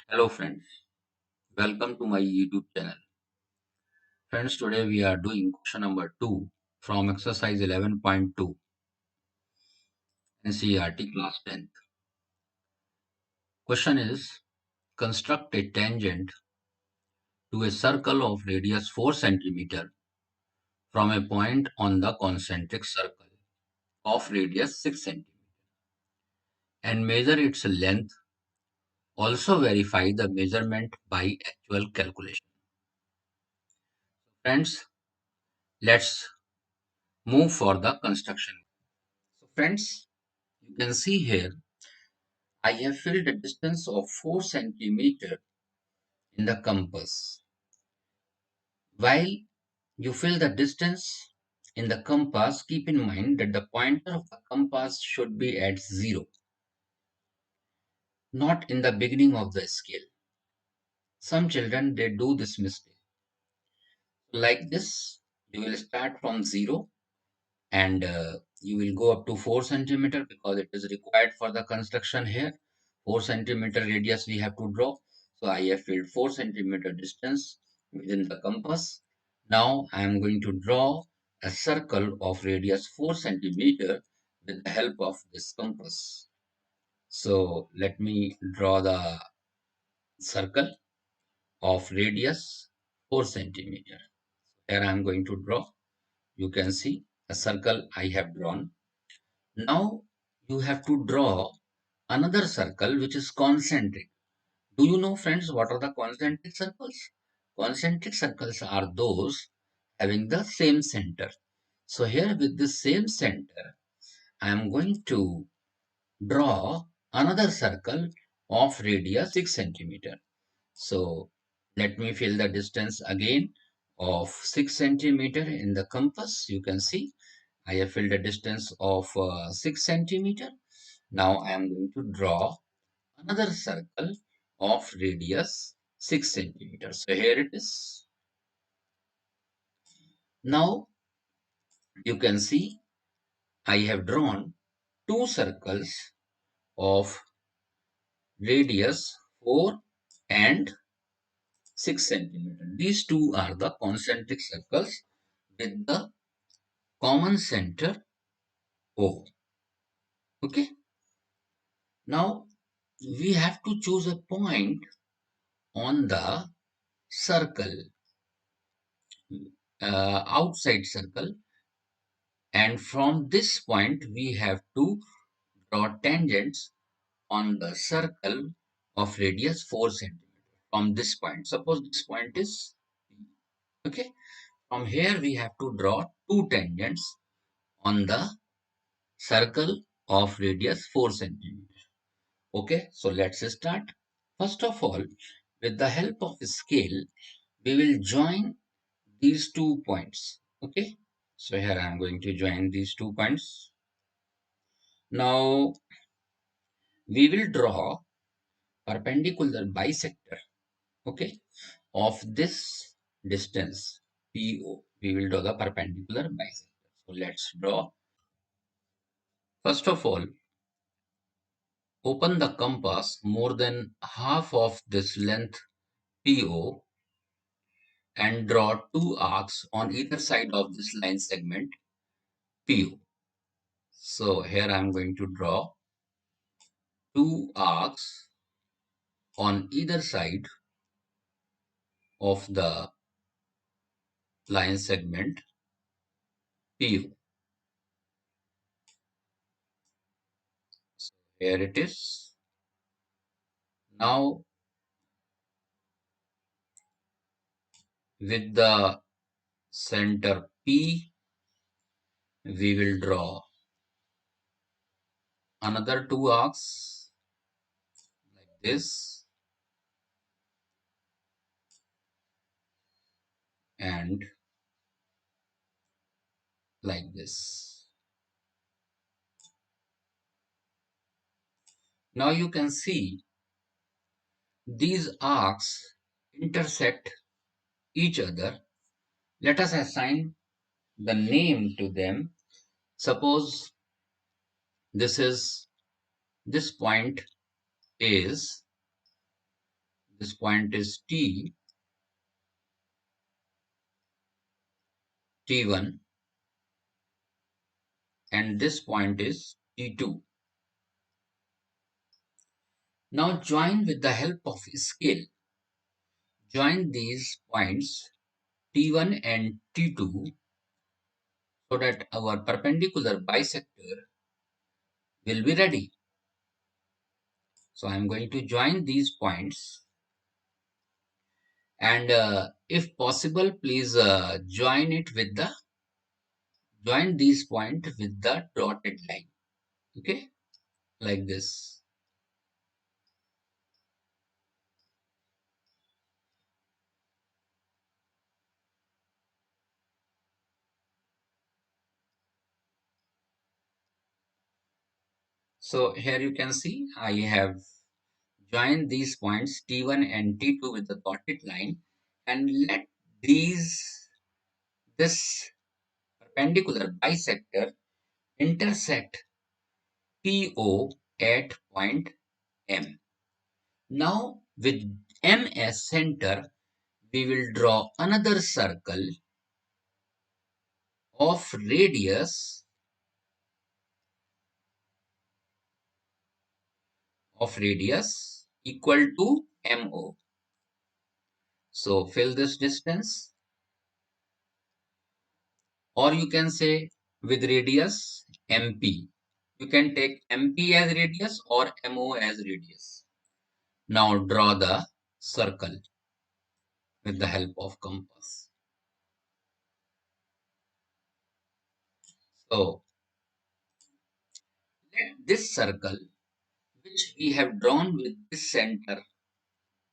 Hello friends, welcome to my YouTube channel. Friends, today we are doing question number 2 from exercise 11.2 NCERT class 10th. Question is, construct a tangent to a circle of radius 4 cm from a point on the concentric circle of radius 6 cm and measure its length. Also verify the measurement by actual calculation. Friends, let's move for the construction. So friends, you can see here I have filled a distance of 4 centimeter in the compass. While you fill the distance in the compass, keep in mind that the pointer of the compass should be at 0, not in the beginning of the scale. Some children, they do this mistake. Like this, you will start from 0 and you will go up to 4 centimeter because it is required for the construction here. 4 centimeter radius we have to draw. So I have filled 4 centimeter distance within the compass. Now I am going to draw a circle of radius 4 centimeter with the help of this compass. So let me draw the circle of radius 4 centimeter. Here I am going to draw. You can see a circle I have drawn. Now you have to draw another circle which is concentric. Do you know, friends, what are the concentric circles? Concentric circles are those having the same center. So here with the same center, I am going to draw another circle of radius 6 centimeter. So let me fill the distance again of 6 centimeter in the compass. You can see I have filled a distance of 6 centimeter. Now I am going to draw another circle of radius 6 centimeters. So here it is. Now you can see I have drawn two circles of radius 4 and 6 centimeter. These two are the concentric circles with the common center O. Okay. Now we have to choose a point on the circle, outside circle, and from this point we have to draw tangents on the circle of radius 4 centimeter from this point. Suppose this point is P. Okay. From here we have to draw two tangents on the circle of radius 4 centimeter. Okay, so let's start. First of all, with the help of a scale, we will join these 2 points. Okay, so here I am going to join these 2 points. Now we will draw perpendicular bisector, okay, of this distance PO. We will draw the perpendicular bisector. So let's draw. First of all, open the compass more than half of this length PO and draw two arcs on either side of this line segment PO. So here I am going to draw two arcs on either side of the line segment PO. So here it is. Now with the center P, we will draw another two arcs like this and like this. Now you can see these arcs intersect each other. Let us assign the name to them. Suppose this point is This point is T1, and this point is T2. Now join with the help of scale. Join these points T1 and T2 so that our perpendicular bisector will be ready. So I'm going to join these points, and if possible, please join these points with the dotted line. Okay, like this. So here you can see I have joined these points T1 and T2 with the dotted line, and let these this perpendicular bisector intersect PO at point M. Now with M as center, we will draw another circle of radius equal to MO. So fill this distance, or you can say with radius MP. You can take MP as radius or MO as radius. Now draw the circle with the help of compass. So let this circle which we have drawn with this center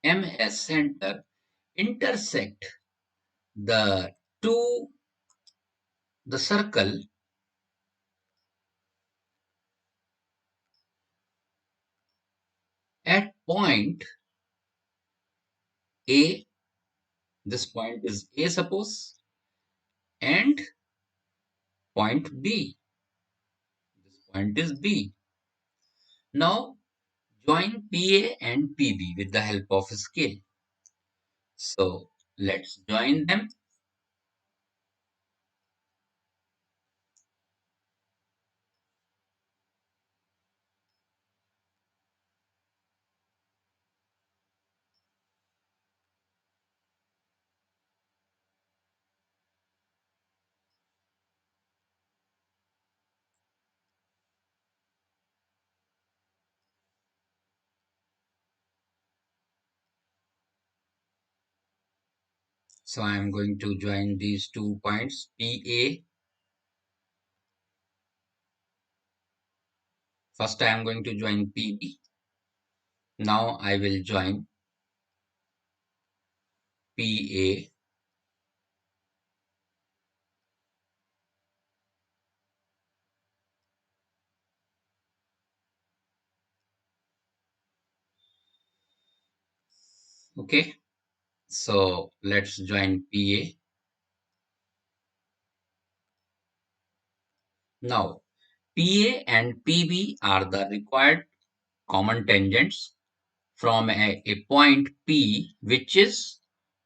M as center intersect the two the circle at point A. This point is A, suppose, and point B. This point is B. Now join PA and PB with the help of a scale. So let's join them. So I am going to join these 2 points PA. First I am going to join PB. Now I will join PA. Okay. So let's join PA. Now PA and PB are the required common tangents from a point P, which is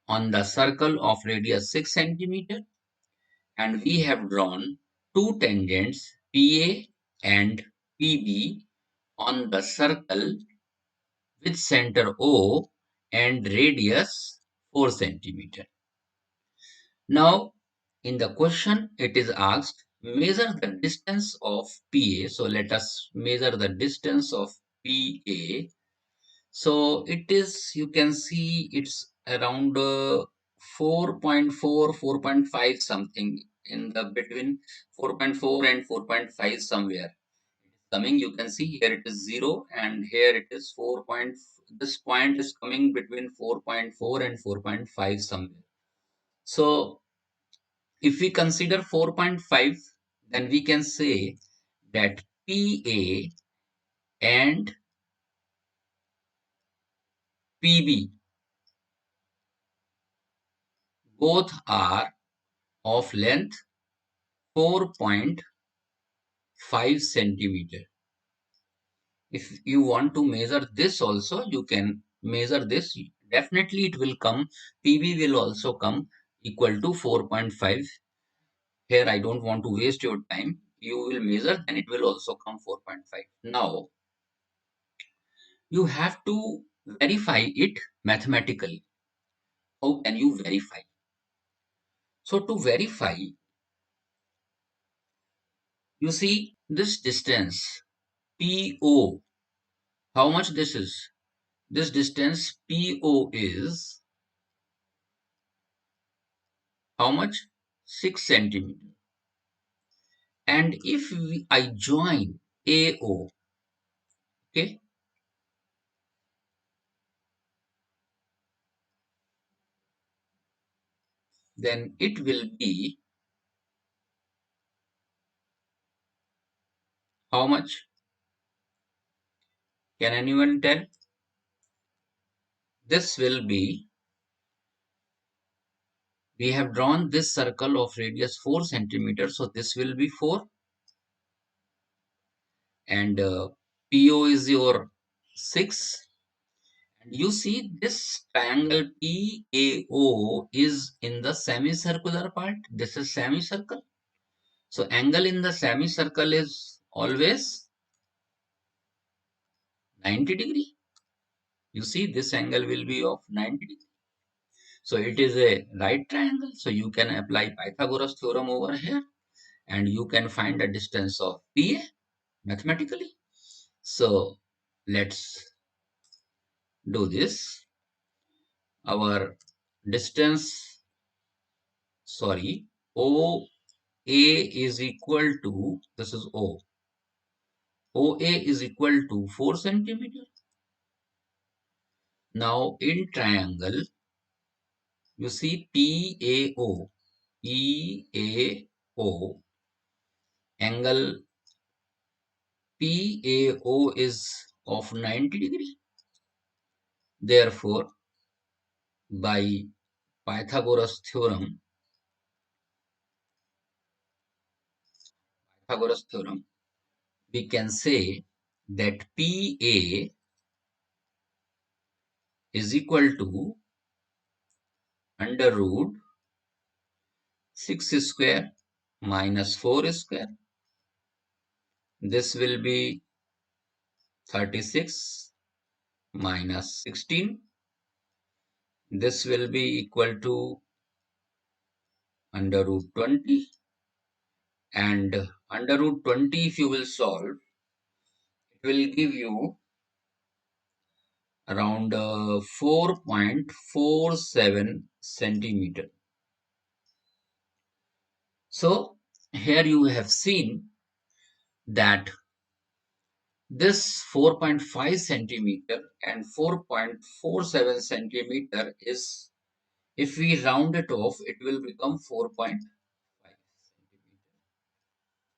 on the circle of radius 6 centimeter, and we have drawn two tangents PA and PB on the circle with center O and radius 4 centimeter. Now in the question it is asked measure the distance of PA. So let us measure the distance of PA. So it is, you can see it's around 4.4, 4.5 something, in the between 4.4 and 4.5 somewhere. Coming, you can see here it is 0 and here it is 4. This point is coming between 4.4 and 4.5 somewhere. So if we consider 4.5, then we can say that PA and PB both are of length 4.5 centimeter. If you want to measure this also, you can measure this. definitely it will come. PB will also come equal to 4.5. Here I don't want to waste your time. You will measure and it will also come 4.5. Now you have to verify it mathematically. How can you verify? So to verify, you see this distance PO. How much this is? This distance PO is how much? 6 centimeter. And if I join AO, okay, then it will be how much? Can anyone tell? This will be, we have drawn this circle of radius 4 centimeters, so this will be 4, and PO is your 6. And you see this triangle PAO is in the semicircular part. This is semicircle. So angle in the semicircle is always 90 degree. You see this angle will be of 90 degree. So it is a right triangle. So you can apply Pythagoras theorem over here and you can find the distance of PA mathematically. So let's do this. Our distance, sorry, OA is equal to, this is O. OA is equal to 4 centimeter. Now in triangle, you see PAO. PAO. Angle PAO is of 90 degree. Therefore, by Pythagoras theorem, we can say that PA is equal to under root 6 square minus 4 square. This will be 36 minus 16. This will be equal to under root 20. And under root 20, if you will solve, it will give you around 4.47 centimeter. So here you have seen that this 4.5 centimeter and 4.47 centimeter is, if we round it off, it will become 4.5 centimeter.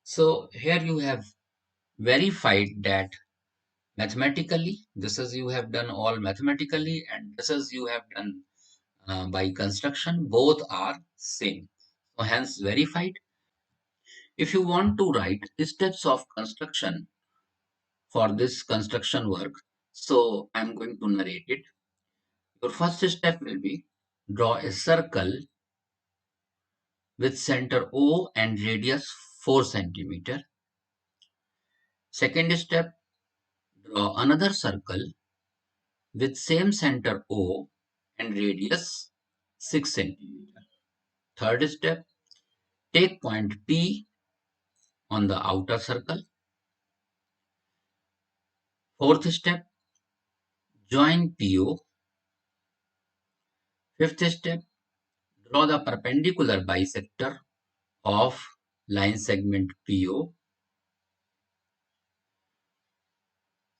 So here you have verified that mathematically, this is you have done all mathematically, and this is you have done by construction, both are same. So hence verified. If you want to write steps of construction for this construction work, so I'm going to narrate it. Your first step will be draw a circle with center O and radius 4 centimeter. Second step, draw another circle with same center O and radius 6 centimeter. Third step, take point P on the outer circle. Fourth step, join PO. Fifth step, draw the perpendicular bisector of line segment PO.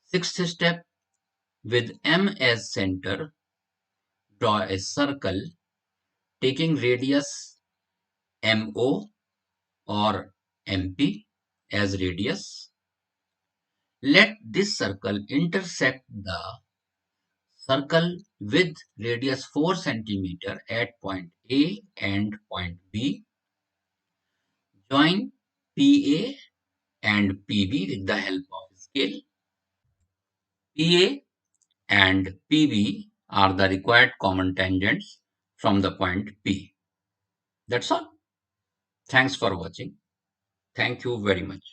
Sixth step, with M as center, draw a circle taking radius MO or MP as radius. Let this circle intersect the circle with radius 4 centimeter at point A and point B. Join PA and PB with the help of scale. PA and PB are the required common tangents from the point P. That's all. Thanks for watching. Thank you very much.